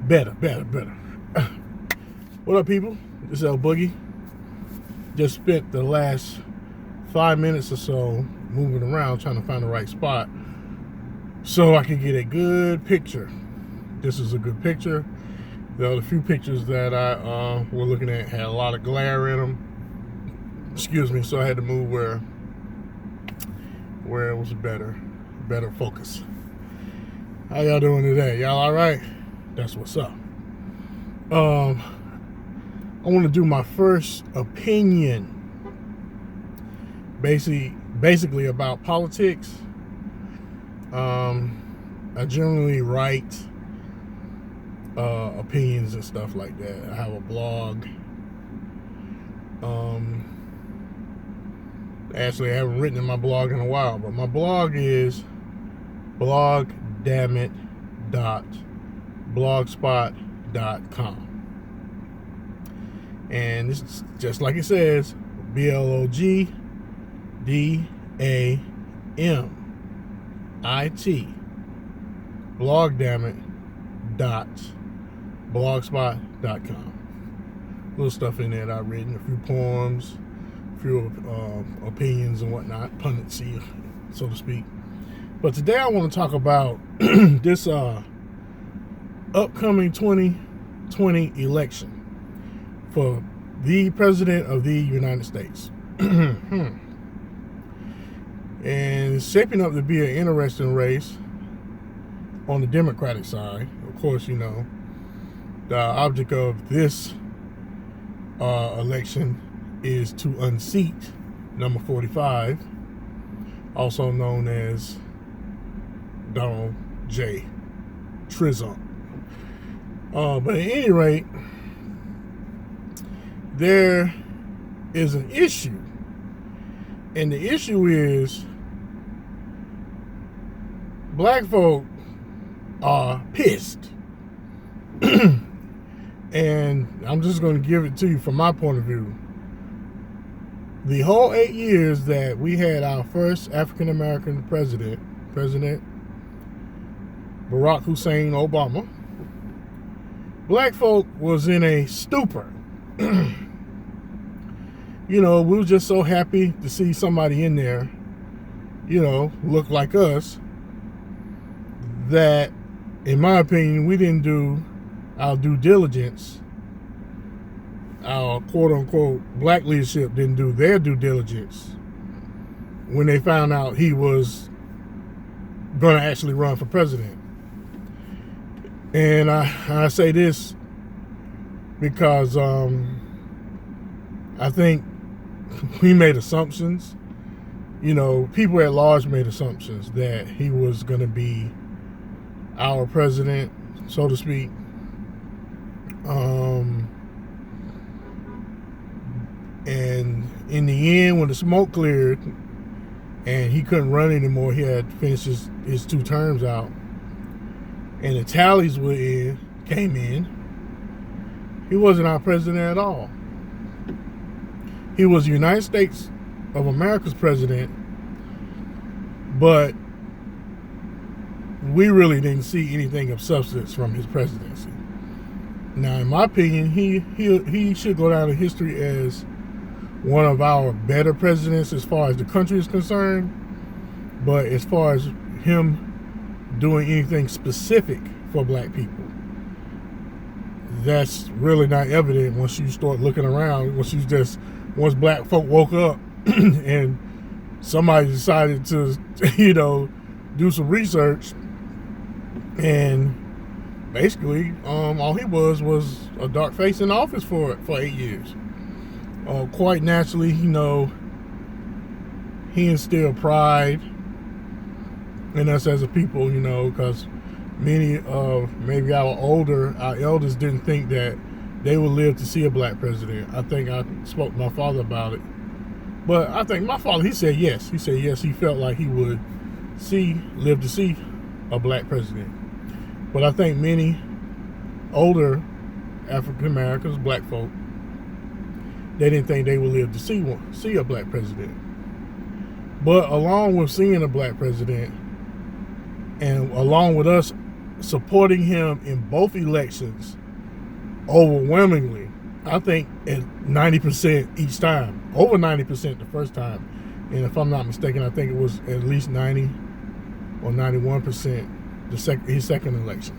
Better. What up, people? This is El Boogie. Just spent the last 5 minutes or so moving around trying to find the right spot so I could get a good picture. This is a good picture. The few pictures that I were looking at had a lot of glare in them. Excuse me, so I had to move where it was better focus. How y'all doing today? Y'all all right? That's what's up. I want to do my first opinion, basically about politics. I generally write opinions and stuff like that. I have a blog. Actually, I haven't written in my blog in a while, but my blog is blogdammit.blogspot.com. And this is just like it says, BLOGDAMIT, blogdammit.blogspot.com. Little stuff in there that I've written, a few poems, a few opinions and whatnot, punditry, so to speak. But today I want to talk about this upcoming 2020 election for the President of the United States. And it's shaping up to be an interesting race on the Democratic side. Of course, you know, the object of this election is to unseat number 45, also known as Donald J. Trump. But at any rate, there is an issue, and the issue is black folk are pissed. And I'm just going to give it to you from my point of view. The whole 8 years that we had our first African-American president, President Barack Hussein Obama, black folk was in a stupor. You know, we were just so happy to see somebody in there, you know, look like us, that, in my opinion, we didn't do our due diligence. Our quote-unquote black leadership didn't do their due diligence when they found out he was going to actually run for president. And I say this because I think we made assumptions. You know, people at large made assumptions that he was going to be our president, so to speak. And in the end, when the smoke cleared and he couldn't run anymore, he had finished his 2 terms out, and the tallies came in, he wasn't our president at all. He was the United States of America's president, but we really didn't see anything of substance from his presidency. Now, in my opinion, he should go down in history as one of our better presidents as far as the country is concerned. But as far as him doing anything specific for black people, that's really not evident once you start looking around. Once black folk woke up and somebody decided to, you know, do some research, and basically all he was a dark face in office for 8 years. Quite naturally, you know, he instilled pride in us as a people, you know, because many of maybe our elders didn't think that they would live to see a black president. I think I spoke to my father about it. But I think my father, he said yes. He said yes, he felt like he would live to see a black president. But I think many older African Americans, black folk, they didn't think they would live to see a black president. But along with seeing a black president, and along with us supporting him in both elections overwhelmingly. I think at 90% each time, over 90% the first time, and if I'm not mistaken, I think it was at least 90 or 91% his second election.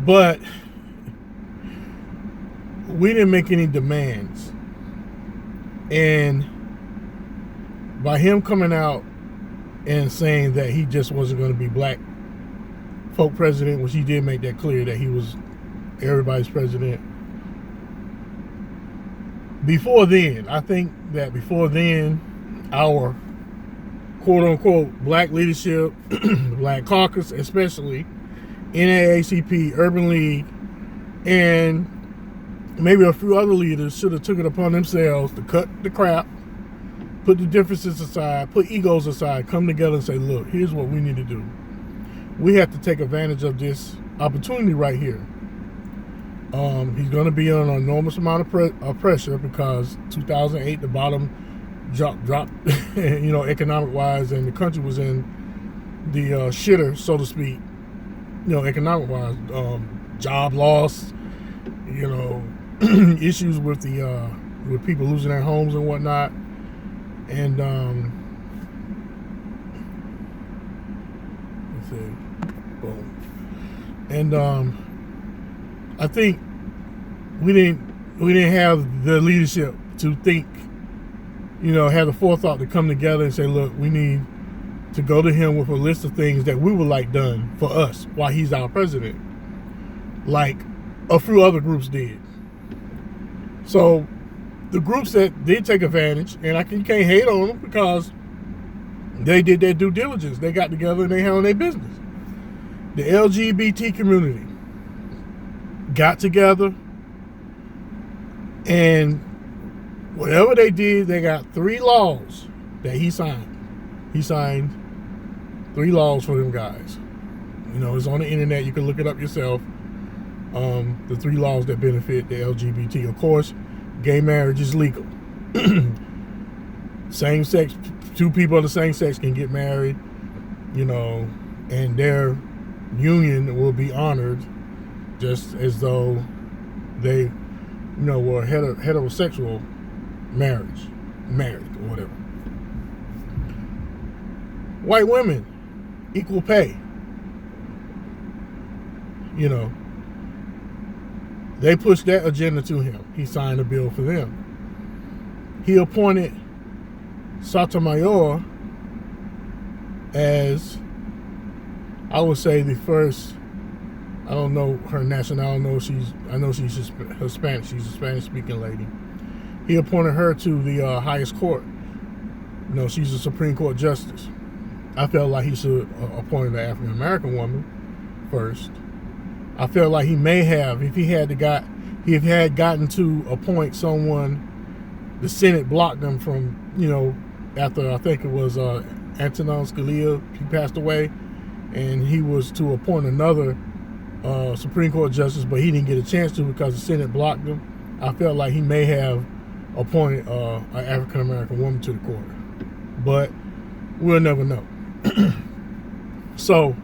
But we didn't make any demands, and by him coming out and saying that he just wasn't going to be black folk president, which he did make that clear that he was everybody's president. Before then, I think that before then, our quote-unquote black leadership, the Black Caucus especially, NAACP, Urban League, and maybe a few other leaders should have took it upon themselves to cut the crap, put the differences aside, put egos aside, come together and say, look, here's what we need to do. We have to take advantage of this opportunity right here. He's going to be on an enormous amount of pressure because 2008, the bottom dropped, economic wise, and the country was in the shitter, so to speak, economic wise, job loss, issues with with people losing their homes and whatnot, and let's see, boom, and I think we didn't have the leadership to think, have the forethought to come together and say, look, we need to go to him with a list of things that we would like done for us while he's our president, like a few other groups did. So the groups that did take advantage, and you can't hate on them because they did their due diligence. They got together and they handled their business. The LGBT community got together, and whatever they did, they got 3 laws that he signed. He signed 3 laws for them guys. It's on the internet. You can look it up yourself. The 3 laws that benefit the LGBT. Of course, gay marriage is legal. Same sex, 2 people of the same sex can get married, and their union will be honored just as though they, were heterosexual married or whatever. White women, equal pay. They pushed that agenda to him. He signed a bill for them. He appointed Sotomayor as, I would say, the first, I don't know her nationality. I know she's Hispanic. She's a Spanish-speaking lady. He appointed her to the highest court. She's a Supreme Court justice. I felt like he should appoint an African-American woman first. I felt like he may have, if he had gotten to appoint someone, the Senate blocked him from, after I think it was Antonin Scalia, he passed away, and he was to appoint another Supreme Court justice, but he didn't get a chance to because the Senate blocked him. I felt like he may have appointed an African-American woman to the court, but we'll never know. So,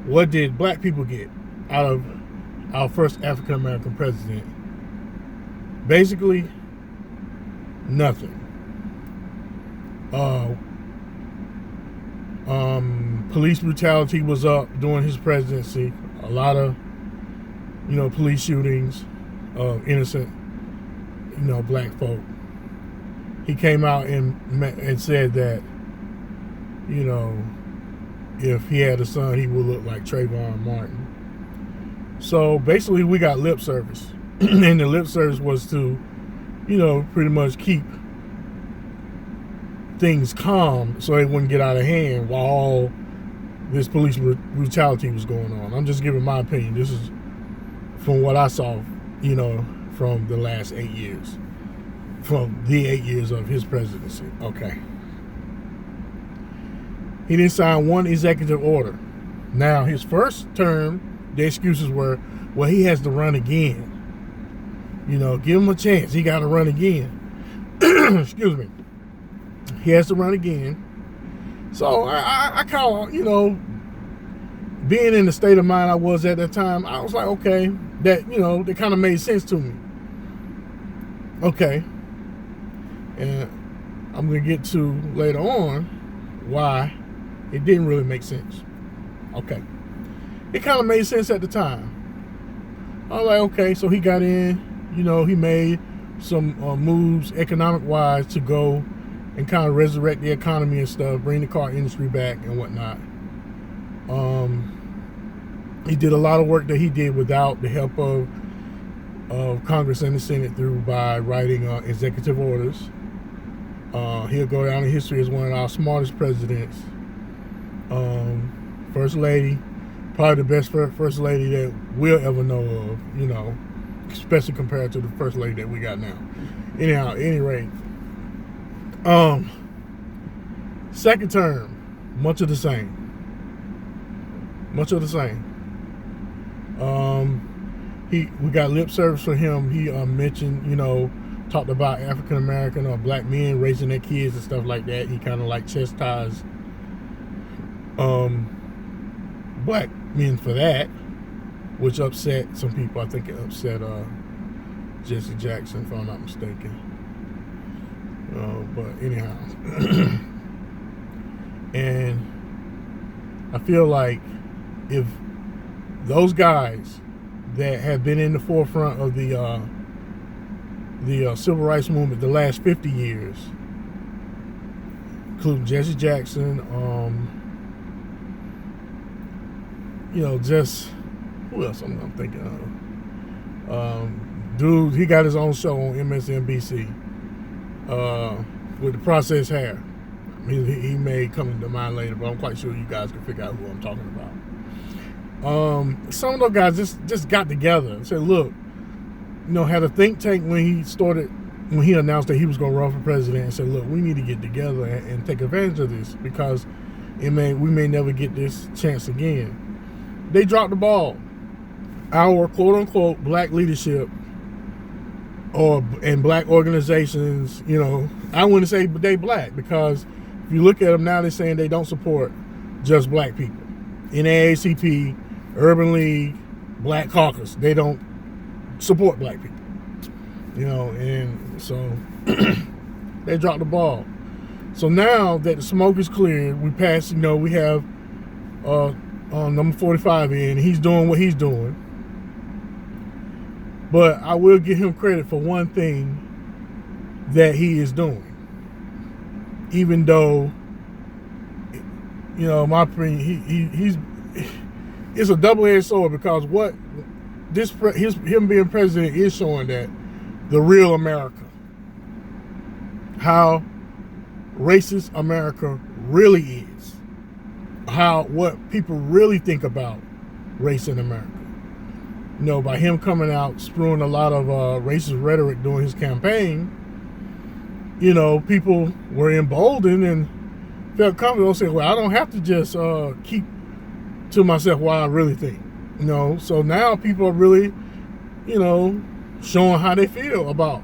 what did black people get out of our first African-American president? Basically, nothing. Police brutality was up during his presidency. A lot of, police shootings of innocent, black folk. He came out and said that, if he had a son, he would look like Trayvon Martin. So basically, we got lip service, and the lip service was to, pretty much keep things calm so they wouldn't get out of hand while all this police brutality was going on. I'm just giving my opinion. This is from what I saw, from the last 8 years, from the 8 years of his presidency. Okay. He didn't sign one executive order. Now, his first term, the excuses were, well, he has to run again. Give him a chance. He got to run again. Excuse me. He has to run again. So I kind of, you know, being in the state of mind I was at that time, I was like, okay, that, you know, that kind of made sense to me. Okay. And I'm going to get to later on why it didn't really make sense. Okay. It kind of made sense at the time. I was like, okay, so he got in, you know, he made some moves economic-wise to go and kind of resurrect the economy and stuff, bring the car industry back and whatnot. He did a lot of work that he did without the help of Congress and the Senate through by writing executive orders. He'll go down in history as one of our smartest presidents. First lady, probably the best first lady that we'll ever know of, you know, especially compared to the first lady that we got now. Anyhow, at any rate, second term, much of the same. Much of the same. We got lip service for him. He mentioned, you know, talked about African American or black men raising their kids and stuff like that. He kind of like chastised black men for that, which upset some people. I think it upset Jesse Jackson, if I'm not mistaken. But anyhow, and I feel like if those guys that have been in the forefront of the civil rights movement the last 50 years, including Jesse Jackson, you know, just who else I'm thinking of? Dude, he got his own show on MSNBC with the processed hair. I mean, he may come to mind later, but I'm quite sure you guys can figure out who I'm talking about. Some of those guys just got together and said, look, you know, had a think tank when he announced that he was going to run for president, and said, look, we need to get together and take advantage of this because we may never get this chance again. They dropped the ball. Our quote unquote black leadership and black organizations, you know, I wouldn't say they black, because if you look at them now, they're saying they don't support just black people. NAACP, Urban League, Black Caucus, they don't support black people, you know, and so they dropped the ball. So now that the smoke is cleared, we passed, you know, we have number 45 in, he's doing what he's doing. But I will give him credit for one thing that he is doing. Even though, you know, my opinion, it's a double-edged sword, because what him being president is showing that the real America, how racist America really is, what people really think about race in America. You know, by him coming out spewing a lot of racist rhetoric during his campaign, you know, people were emboldened and felt comfortable saying, well, I don't have to just keep to myself what I really think. You know, so now people are really, you know, showing how they feel about,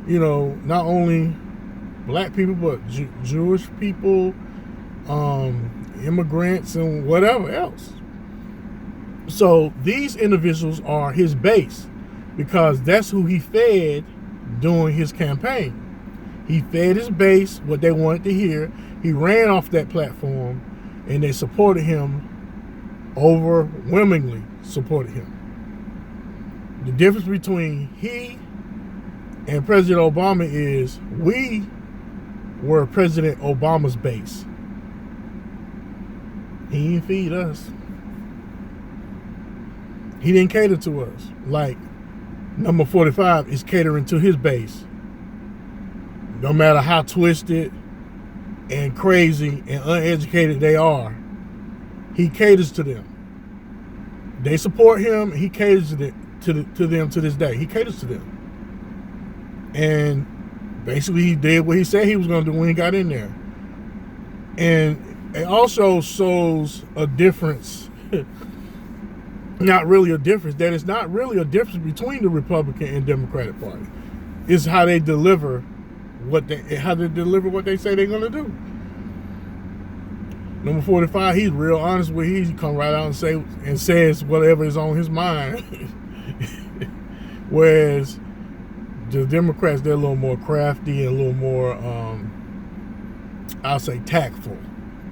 you know, not only black people, but Jewish people, immigrants, and whatever else. So these individuals are his base, because that's who he fed during his campaign. He fed his base what they wanted to hear. He ran off that platform, and they supported him, overwhelmingly supported him. The difference between he and President Obama is we were President Obama's base. He didn't feed us. He didn't cater to us like number 45 is catering to his base. No matter how twisted and crazy and uneducated they are, he caters to them. They support him. He caters to them to this day. He caters to them. And basically he did what he said he was going to do when he got in there. And it also shows a difference. Not really a difference. That is not really a difference between the Republican and Democratic Party. It's how they deliver what they say they're going to do. Number 45, he's real honest with you. He come right out and says whatever is on his mind. Whereas the Democrats, they're a little more crafty and a little more, I'll say, tactful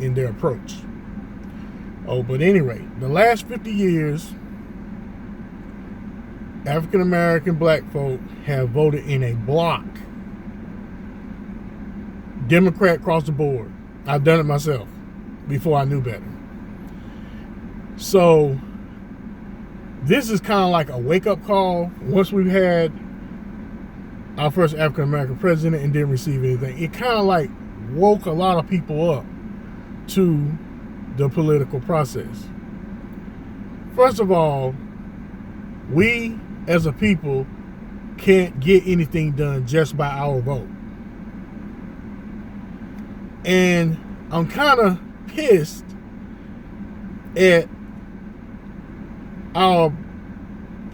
in their approach. Oh, but at any rate, the last 50 years, African American black folk have voted in a block, Democrat across the board. I've done it myself before I knew better. So this is kind of like a wake-up call. Once we've had our first African American president and didn't receive anything, it kind of like woke a lot of people up to the political process. First of all, we as a people can't get anything done just by our vote. And I'm kind of pissed at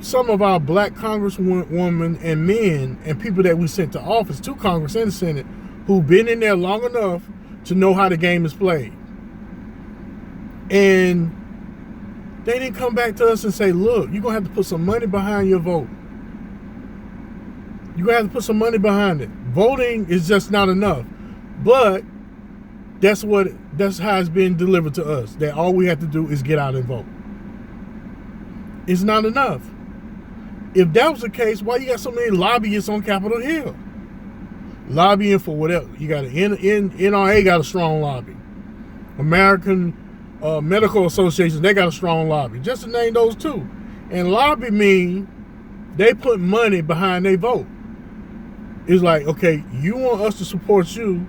some of our black congresswomen and men and people that we sent to office, to Congress and the Senate, who've been in there long enough to know how the game is played. And they didn't come back to us and say, look, you're going to have to put some money behind your vote. You're going to have to put some money behind it. Voting is just not enough. But that's how it's been delivered to us, that all we have to do is get out and vote. It's not enough. If that was the case, why you got so many lobbyists on Capitol Hill? Lobbying for whatever. You got NRA got a strong lobby. American Medical Association, they got a strong lobby. Just to name those two. And lobby mean they put money behind their vote. It's like, okay, you want us to support you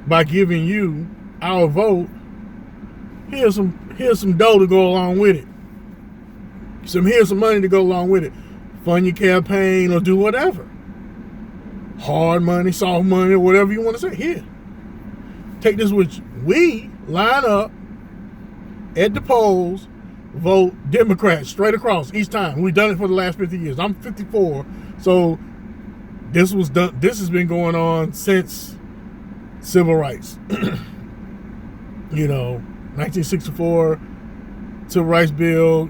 by giving you our vote. Here's some dough to go along with it. Here's some money to go along with it. Fund your campaign or do whatever. Hard money, soft money, or whatever you want to say. Here. Take this with you. We line up at the polls, vote Democrat straight across each time. We've done it for the last 50 years. I'm 54, so this has been going on since civil rights. 1964 Civil Rights Bill,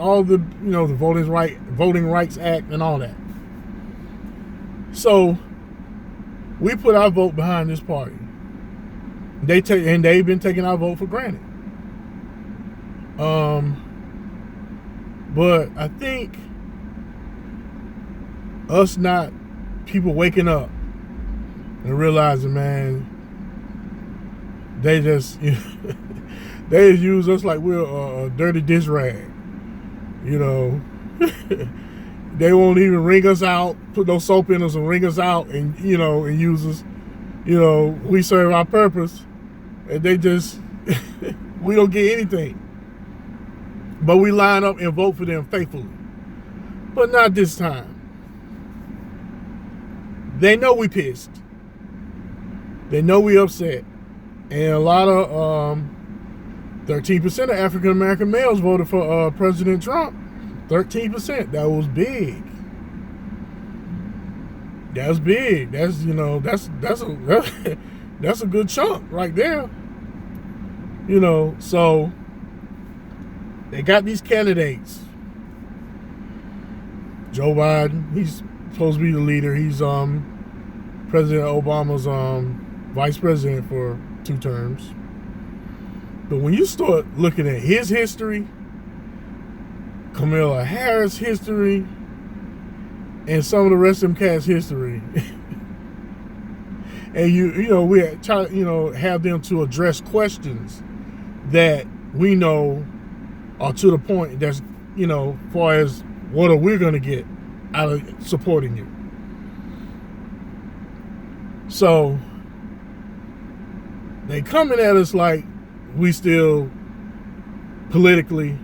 all the the Voting Rights Act and all that. So we put our vote behind this party. They've been taking our vote for granted. But I think us not people waking up and realizing, man, they just they just use us like we're a dirty dish rag. They won't even wring us out, put no soap in us and wring us out and and use us. We serve our purpose and they just we don't get anything. But we line up and vote for them faithfully. But not this time. They know we pissed. They know we upset. And a lot of 13% of African American males voted for President Trump. 13%. That was big. That's big. That's a good chunk right there. So they got these candidates. Joe Biden, he's supposed to be the leader. He's President Obama's vice president for 2 terms. But when you start looking at his history, Kamala Harris' history, and some of the rest of them cats' history, and we try have them to address questions that we know are to the point that's far as what are we going to get out of supporting you. So they coming at us like we still politically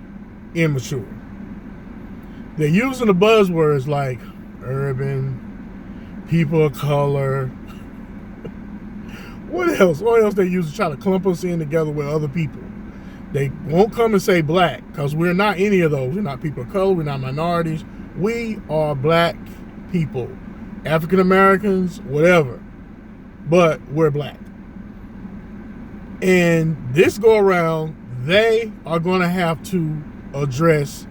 immature. They're using the buzzwords like urban, people of color. What else they use to try to clump us in together with other people? They won't come and say black, because we're not any of those. We're not people of color. We're not minorities. We are black people. African Americans, whatever. But we're black. And this go around, they are going to have to address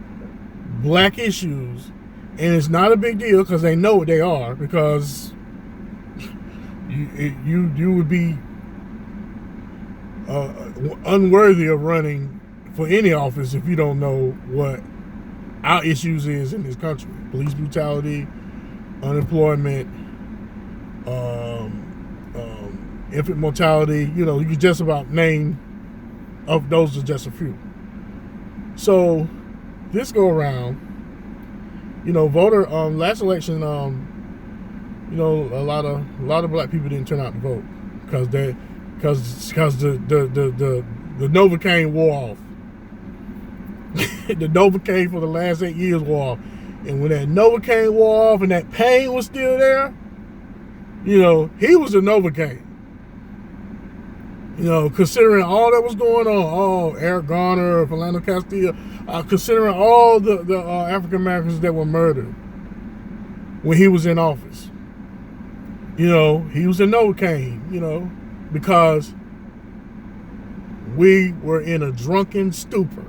black issues, and it's not a big deal because they know what they are, because you would be unworthy of running for any office if you don't know what our issues is in this country: police brutality, unemployment, infant mortality. You know, you can just about name of those are just a few. So this go around, you know, last election, you know, a lot of black people didn't turn out to vote because the Novocaine wore off. The Novocaine for the last 8 years wore off, and when that Novocaine wore off and that pain was still there, you know, he was a Novocaine. You know, considering all that was going on, Eric Garner, Philando Castile, considering all the African Americans that were murdered when he was in office, you know, he was a Novocaine, you know, because we were in a drunken stupor.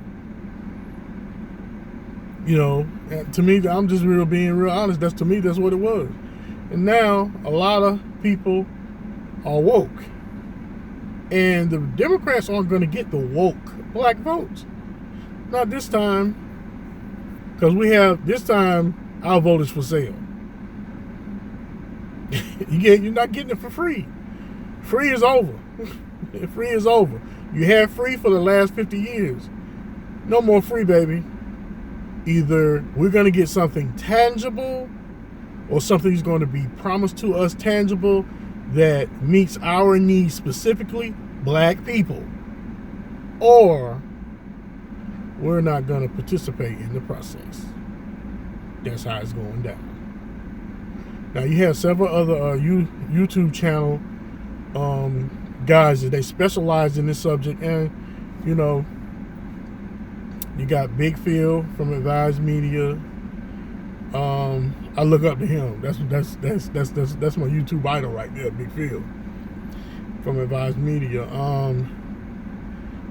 You know, and to me, I'm just being real honest. To me, that's what it was. And now a lot of people are woke. And the Democrats aren't going to get the woke black votes. Not this time. Because this time, our vote is for sale. You're not getting it for free. Free is over. Free is over. You had free for the last 50 years. No more free, baby. Either we're going to get something tangible, or something's going to be promised to us tangible that meets our needs, specifically black people, or we're not going to participate in the process. That's how it's going down. Now, you have several other YouTube channel guys that they specialize in this subject, and you know, you got Big Phil from Advised Media. I look up to him. That's my YouTube idol right there, Big Phil from Advised Media.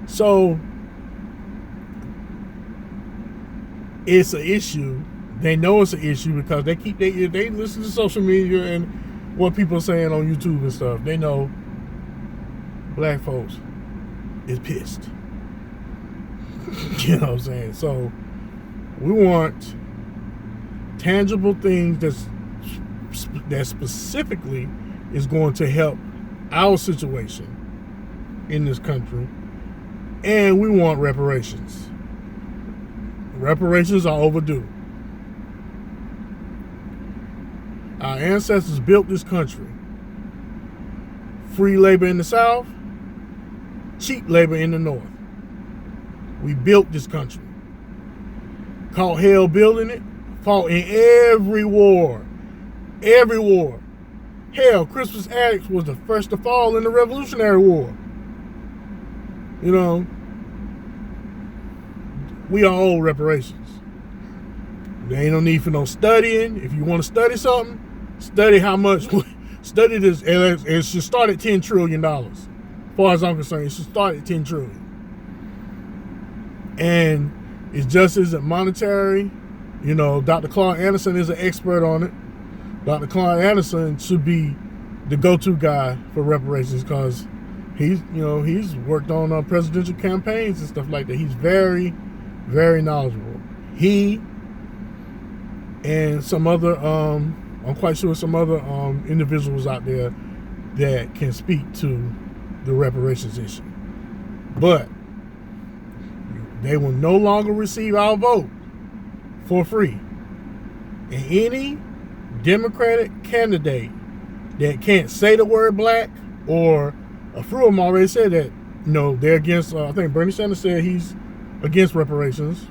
So it's an issue. They know it's an issue because they listen to social media and what people are saying on YouTube and stuff. They know black folks is pissed. You know what I'm saying? So we want tangible things that specifically is going to help our situation in this country, and we want reparations. Reparations are overdue. Our ancestors built this country. Free labor in the South, cheap labor in the North. We built this country. Caught hell building it. Fought in every war. Every war. Hell, Crispus Attucks was the first to fall in the Revolutionary War. You know, we are old reparations. There ain't no need for no studying. If you want to study something, study how much. Study this. It should start at $10 trillion. As far as I'm concerned, it should start at $10 trillion. And it's just as monetary. You know, Dr. Claude Anderson is an expert on it. Dr. Claude Anderson should be the go-to guy for reparations because he's worked on presidential campaigns and stuff like that. He's very, very knowledgeable. He and some other, I'm quite sure some other individuals out there that can speak to the reparations issue. But they will no longer receive our vote for free. And any Democratic candidate that can't say the word black, or a few of them already said that, you know, they're against, I think Bernie Sanders said he's against reparations.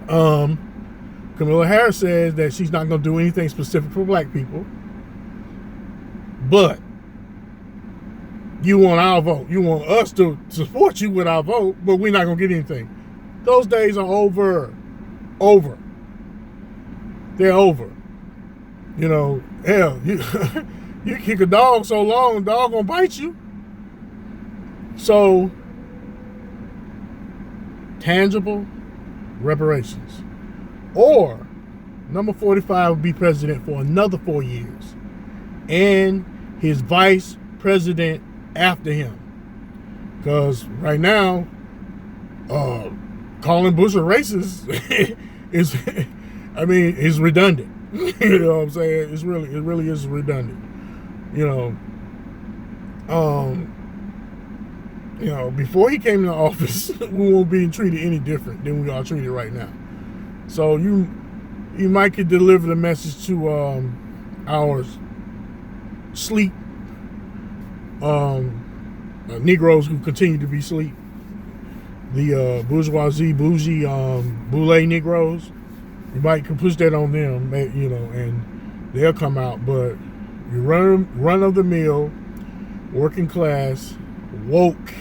Kamala Harris says that she's not going to do anything specific for black people. But you want our vote. You want us to support you with our vote, but we're not going to get anything. Those days are over. Over. They're over. You know, hell, you kick a dog so long, the dog gonna bite you. So, tangible reparations. Or, number 45 would be president for another 4 years. And his vice president after him. Because right now, calling Bush a racist is, is redundant. You know what I'm saying? It really is redundant. Before he came into office, we weren't being treated any different than we are treated right now. So you might could deliver the message to our sleep Negroes who continue to be sleep, the bougie boule Negroes. You might can push that on them, and they'll come out. But you run of the mill, working class, woke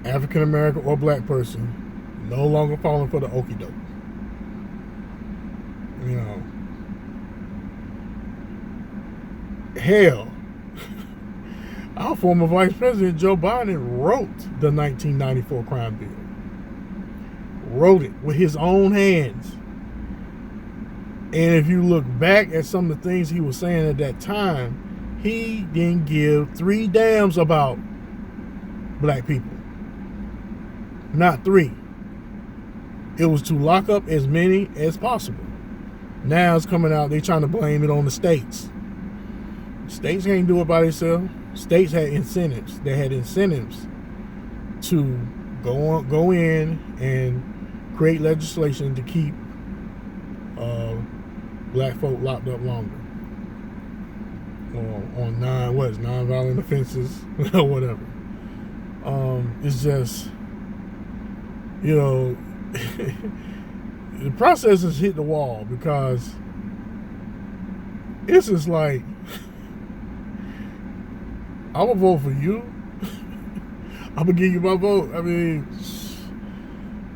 African American or black person, no longer falling for the okie doke. Hell, our former Vice President Joe Biden wrote the 1994 crime bill. Wrote it with his own hands. And if you look back at some of the things he was saying at that time, he didn't give 3 damns about black people. Not 3. It was to lock up as many as possible. Now it's coming out, they trying to blame it on the states. States can't do it by themselves. States had incentives. They had incentives to go in and create legislation to keep black folk locked up longer, or on non-violent offenses or whatever. It's just, the process has hit the wall, because it's just like, I'm gonna vote for you. I'm gonna give you my vote.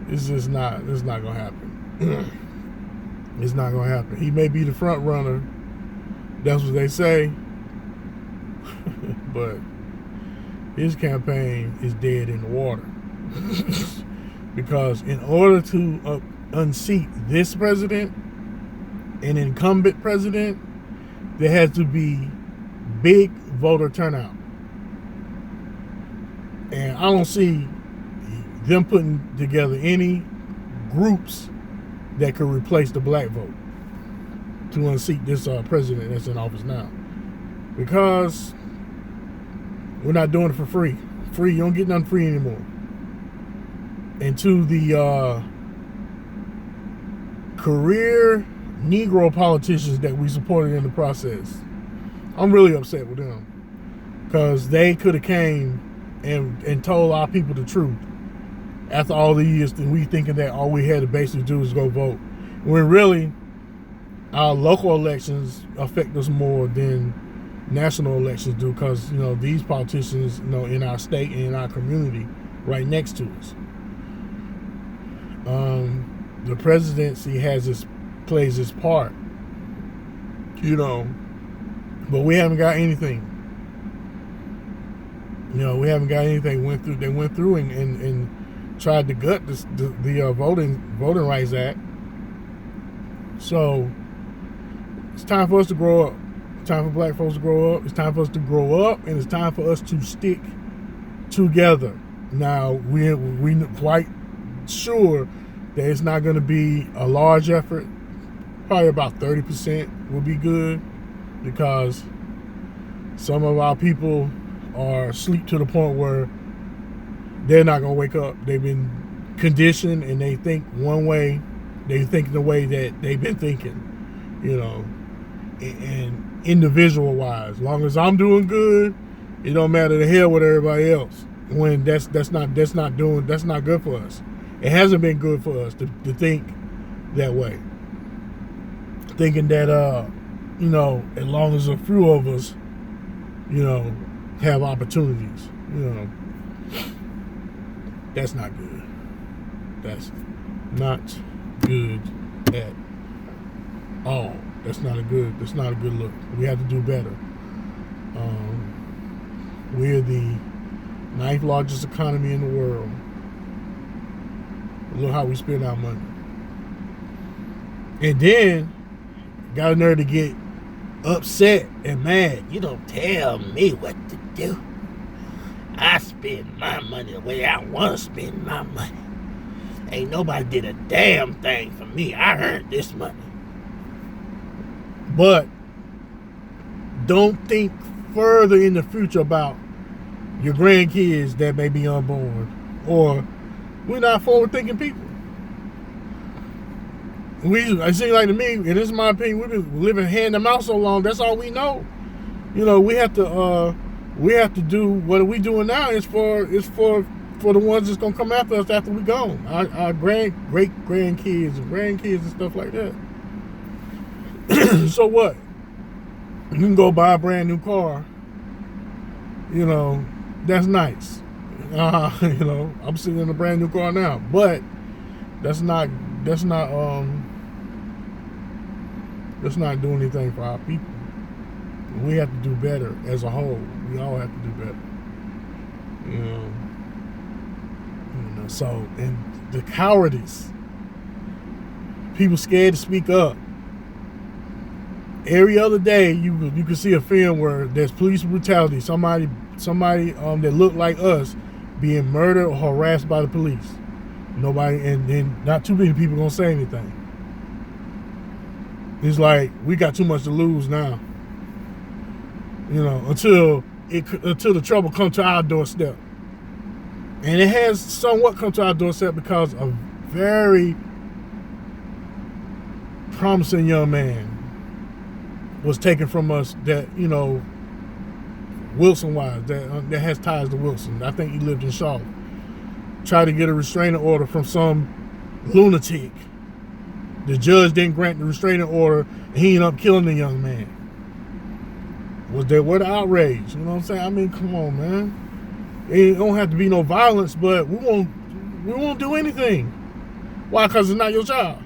It's not gonna happen. It's not gonna happen. He may be the front runner. That's what they say. But his campaign is dead in the water. Because in order to unseat this president, an incumbent president, there has to be big voter turnout. And I don't see them putting together any groups that could replace the black vote to unseat this president that's in office now. Because we're not doing it for free. You don't get nothing free anymore. And to the career Negro politicians that we supported in the process, I'm really upset with them. Because they could have came and told our people the truth after all the years, that we thinking that all we had to basically do is go vote. When really, our local elections affect us more than national elections do, because these politicians, in our state and in our community, right next to us. The presidency plays its part, but we haven't got anything. We haven't got anything. They went through and tried to gut the Voting Rights Act. So it's time for us to grow up. It's time for black folks to grow up. It's time for us to grow up, and it's time for us to stick together. Now, we're quite sure that it's not going to be a large effort. Probably about 30% will be good, because some of our people are asleep to the point where they're not going to wake up. They've been conditioned, and they think one way. They think the way that they've been thinking, and individual-wise. As long as I'm doing good, it don't matter to hell with everybody else. When that's not good for us. It hasn't been good for us to think that way. Thinking that as long as a few of us, have opportunities, that's not good. That's not good at all. That's not a good look. We have to do better. We're the Ninth largest economy in the world. Look how we spend our money. And then got a nerve to get upset and mad. You don't tell me what to do. I spend my money the way I want to spend my money. Ain't nobody did a damn thing for me. I earned this money. But don't think further in the future about your grandkids that may be unborn. Or we're not forward-thinking people. It seems like to me, and this is my opinion, we've been living hand to mouth so long, that's all we know. You know, we have to do what we doing now is for the ones that's gonna come after us after we gone. Our great grandkids and grandkids and stuff like that. So what? You can go buy a brand new car. You know, that's nice. You know, I'm sitting in a brand new car now, but that's not doing anything for our people. We have to do better as a whole. We all have to do better. You know, so, and the cowardice. People scared to speak up. Every other day, you can see a film where there's police brutality. Somebody that looked like us being murdered or harassed by the police. Nobody, and then not too many people gonna say anything. It's like we got too much to lose now. You know, until the trouble comes to our doorstep, and it has somewhat come to our doorstep because a very promising young man was taken from us. That, you know, Wilson wise, that has ties to Wilson. I think he lived in Charlotte. Tried to get a restraining order from some lunatic. The judge didn't grant the restraining order, and he ended up killing the young man. What the outrage? You know what I'm saying? I mean, come on, man. It don't have to be no violence, but we won't do anything. Why? Because it's not your child.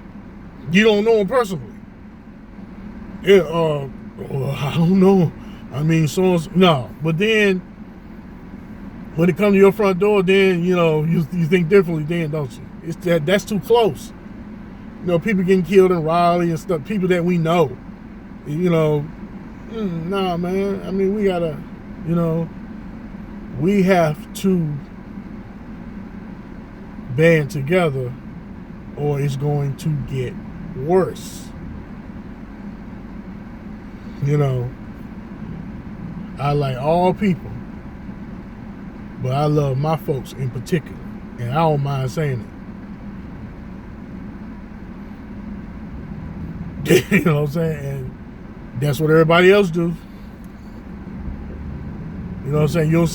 You don't know him personally. Yeah, I don't know. I mean, no. But then, when it comes to your front door, then, you know, you think differently then, don't you? It's that's too close. You know, people getting killed in Raleigh and stuff, people that we know. You know, nah, man. I mean, we gotta, you know, we have to band together or it's going to get worse. You know, I like all people, but I love my folks in particular, and I don't mind saying it. You know what I'm saying? And that's what everybody else do. You know what I'm saying? You don't see